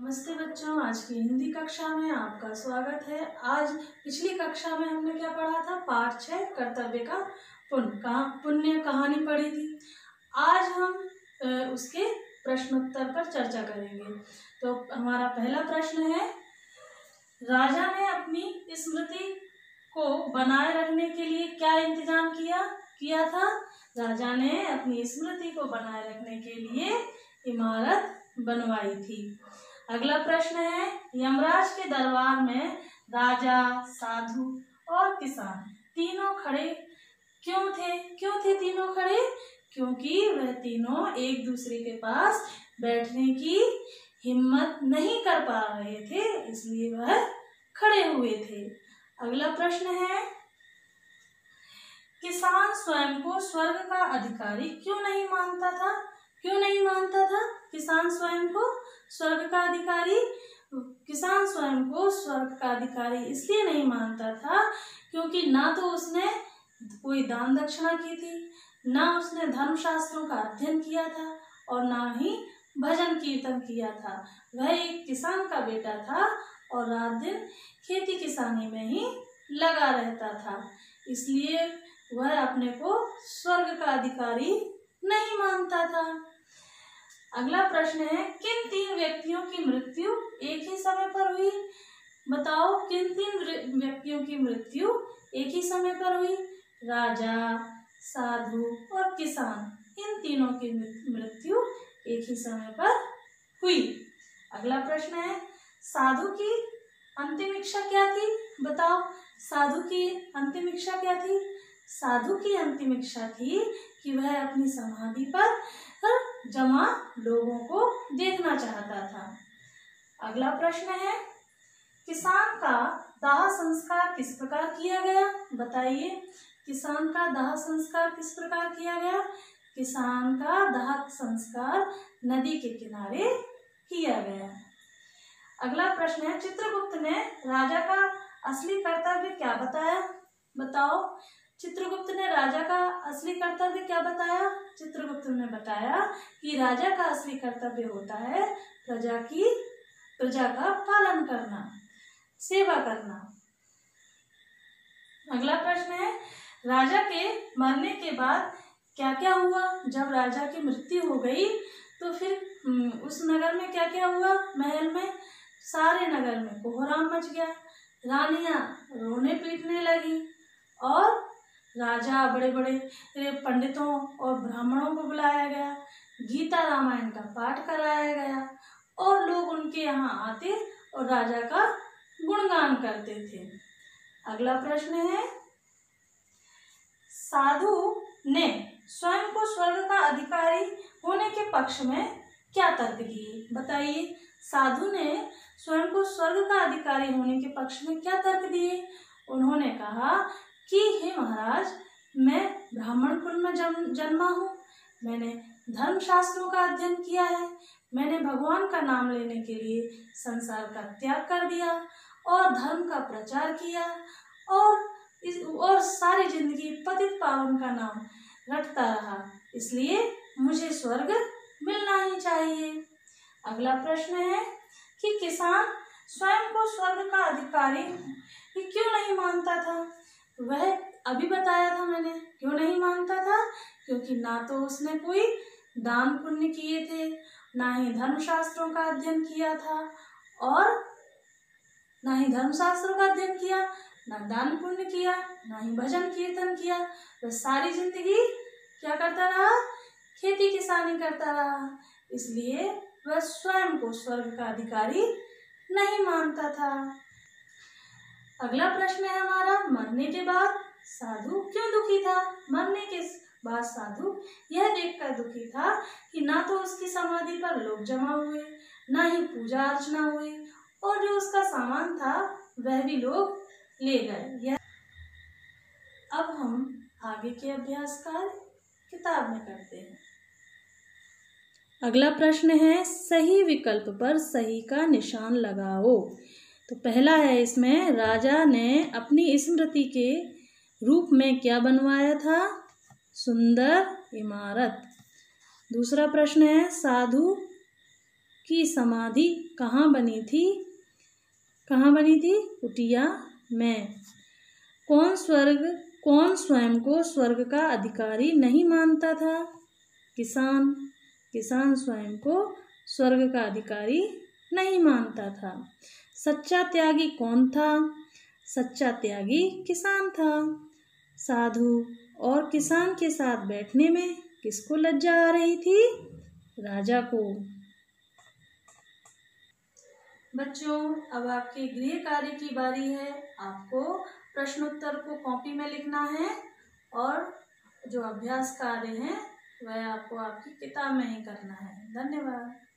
नमस्ते बच्चों, आज की हिंदी कक्षा में आपका स्वागत है। आज पिछली कक्षा में हमने क्या पढ़ा था? पाठ 6 कर्तव्य का पुण्य कहानी पढ़ी थी। आज हम उसके प्रश्नोत्तर पर चर्चा करेंगे। तो हमारा पहला प्रश्न है, राजा ने अपनी स्मृति को बनाए रखने के लिए क्या इंतजाम किया था? राजा ने अपनी स्मृति को बनाए रखने के लिए इमारत बनवाई थी। अगला प्रश्न है, यमराज के दरबार में राजा, साधु और किसान तीनों खड़े क्यों थे तीनों खड़े? क्योंकि वह तीनों एक दूसरे के पास बैठने की हिम्मत नहीं कर पा रहे थे, इसलिए वह खड़े हुए थे। अगला प्रश्न है, किसान स्वयं को स्वर्ग का अधिकारी क्यों नहीं मानता था? किसान स्वयं को स्वर्ग का अधिकारी इसलिए नहीं मानता था क्योंकि ना तो उसने कोई दान दक्षिणा की थी, ना उसने धर्मशास्त्रों का अध्ययन किया था और ना ही भजन कीर्तन किया था। वह एक किसान का बेटा था और रात दिन खेती किसानी में ही लगा रहता था, इसलिए वह अपने को स्वर्ग का अधिकारी नहीं मानता था। अगला प्रश्न है, किन 3 व्यक्तियों की मृत्यु एक ही समय पर हुई? बताओ, किन 3 व्यक्तियों की मृत्यु एक ही समय पर हुई? राजा, साधु और किसान, इन तीनों की मृत्यु एक ही समय पर हुई। अगला प्रश्न है, साधु की अंतिम इच्छा क्या थी? बताओ, साधु की अंतिम इच्छा क्या थी? साधु की अंतिम इच्छा थी कि वह अपनी समाधि पर जमा लोगों को देखना चाहता था। अगला प्रश्न है, किसान का दाह संस्कार किस प्रकार किया गया? बताइए, किसान का दाह संस्कार किस प्रकार किया गया? किसान का दाह संस्कार नदी के किनारे किया गया। अगला प्रश्न है, चित्रगुप्त ने राजा का असली कर्तव्य क्या बताया? बताओ, चित्रगुप्त ने राजा का असली कर्तव्य क्या बताया? चित्रगुप्त ने बताया कि राजा का असली कर्तव्य होता है प्रजा का पालन करना, सेवा करना। अगला प्रश्न है, राजा के मरने के बाद क्या क्या हुआ? जब राजा की मृत्यु हो गई तो फिर उस नगर में क्या क्या हुआ? महल में, सारे नगर में कोहराम मच गया, रानियां रोने पीटने लगी और राजा बड़े बड़े पंडितों और ब्राह्मणों को बुलाया गया, गीता रामायण का पाठ कराया गया और लोग उनके यहाँ आते और राजा का गुणगान करते थे। अगला प्रश्न है, साधु ने स्वयं को स्वर्ग का अधिकारी होने के पक्ष में क्या तर्क दिए? बताइए, साधु ने स्वयं को स्वर्ग का अधिकारी होने के पक्ष में क्या तर्क दिए? उन्होंने कहा कि हे महाराज, मैं ब्राह्मण कुल में जन्मा हूँ, मैंने धर्मशास्त्रों का अध्ययन किया है, मैंने भगवान का नाम लेने के लिए संसार का त्याग कर दिया और धर्म का प्रचार किया और सारी जिंदगी पतित पावन का नाम रटता रहा, इसलिए मुझे स्वर्ग मिलना ही चाहिए। अगला प्रश्न है कि किसान स्वयं को स्वर्ग का अधिकारी क्यों नहीं मानता था? वह अभी बताया था मैंने, क्यों नहीं मानता था? क्योंकि ना तो उसने कोई दान पुण्य किए थे, ना ही धर्मशास्त्रों का अध्ययन किया था और ना ही धर्मशास्त्रों का अध्ययन किया, ना दान पुण्य किया, ना ही भजन कीर्तन किया। वह सारी जिंदगी क्या करता रहा? खेती किसानी करता रहा, इसलिए वह स्वयं को स्वर्ग का अधिकारी नहीं मानता था। अगला प्रश्न है हमारा, मरने के बाद साधु क्यों दुखी था? मरने के बाद साधु यह देखकर दुखी था कि ना तो उसकी समाधि पर लोग जमा हुए, ना ही पूजा अर्चना हुई और जो उसका सामान था वह भी लोग ले गए। अब हम आगे के अभ्यास कार्य किताब में करते हैं। अगला प्रश्न है, सही विकल्प पर सही का निशान लगाओ। तो पहला है इसमें, राजा ने अपनी स्मृति के रूप में क्या बनवाया था? सुंदर इमारत। दूसरा प्रश्न है, साधु की समाधि कहाँ बनी थी? कहाँ बनी थी? कुटिया में। कौन स्वयं को स्वर्ग का अधिकारी नहीं मानता था? किसान। किसान स्वयं को स्वर्ग का अधिकारी नहीं मानता था। सच्चा त्यागी कौन था? सच्चा त्यागी किसान था। साधु और किसान के साथ बैठने में किसको लज्जा आ रही थी? राजा को। बच्चों, अब आपके गृह कार्य की बारी है। आपको प्रश्नोत्तर को कॉपी में लिखना है और जो अभ्यास कार्य है वह आपको आपकी किताब में ही करना है। धन्यवाद।